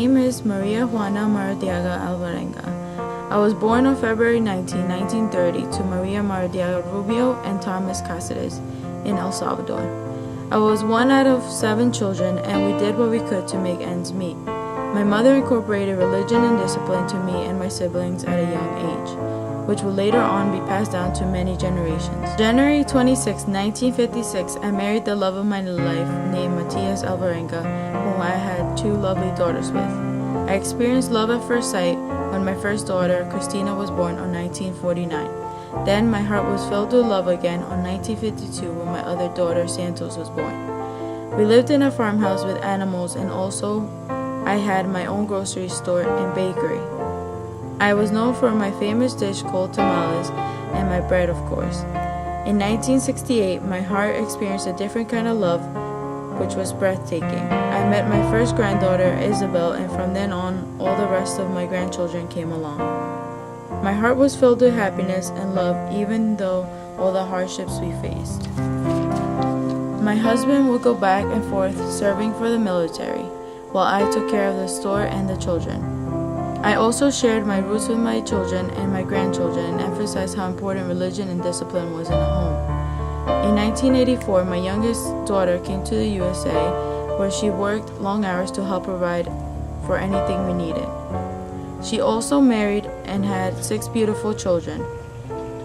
name is Maria Juana Maradiaga Alvarenga. I was born on February 19, 1930 to Maria Maradiaga Rubio and Thomas Cáceres in El Salvador. I was one out of 7 children, and we did what we could to make ends meet. My mother incorporated religion and discipline to me and my siblings at a young age, which will later on be passed down to many generations. January 26, 1956, I married the love of my life named Matias Alvarenga, whom I had 2 lovely daughters with. I experienced love at first sight when my first daughter, Christina, was born on 1949. Then my heart was filled with love again on 1952 when my other daughter, Santos, was born. We lived in a farmhouse with animals, and also I had my own grocery store and bakery. I was known for my famous dish called tamales and my bread, of course. In 1968, my heart experienced a different kind of love, which was breathtaking. I met my first granddaughter, Isabel, and from then on, all the rest of my grandchildren came along. My heart was filled with happiness and love, even though all the hardships we faced. My husband would go back and forth serving for the military, while I took care of the store and the children. I also shared my roots with my children and my grandchildren and emphasized how important religion and discipline was in a home. In 1984, my youngest daughter came to the USA, where she worked long hours to help provide for anything we needed. She also married and had 6 beautiful children.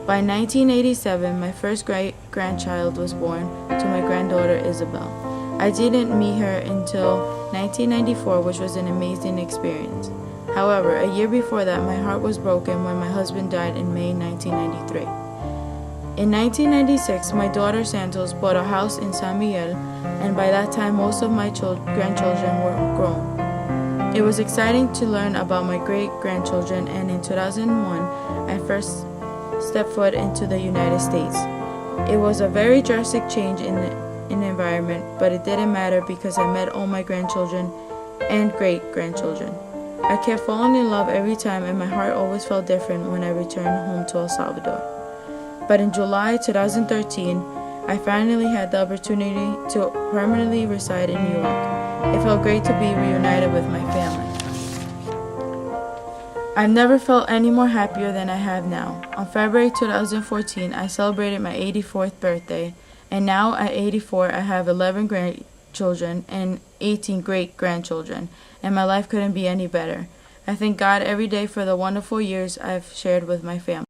By 1987, my first great-grandchild was born to my granddaughter Isabel. I didn't meet her until 1994, which was an amazing experience. However, a year before that, my heart was broken when my husband died in May 1993. In 1996, my daughter Santos bought a house in San Miguel, and by that time, most of my grandchildren were grown. It was exciting to learn about my great-grandchildren, and in 2001, I first stepped foot into the United States. It was a very drastic change in the environment, but it didn't matter because I met all my grandchildren and great-grandchildren. I kept falling in love every time, and my heart always felt different when I returned home to El Salvador. But in July 2013, I finally had the opportunity to permanently reside in New York. It felt great to be reunited with my family. I've never felt any more happier than I have now. On February 2014, I celebrated my 84th birthday, and now at 84, I have 11 grandchildren and 18 great-grandchildren, and my life couldn't be any better. I thank God every day for the wonderful years I've shared with my family.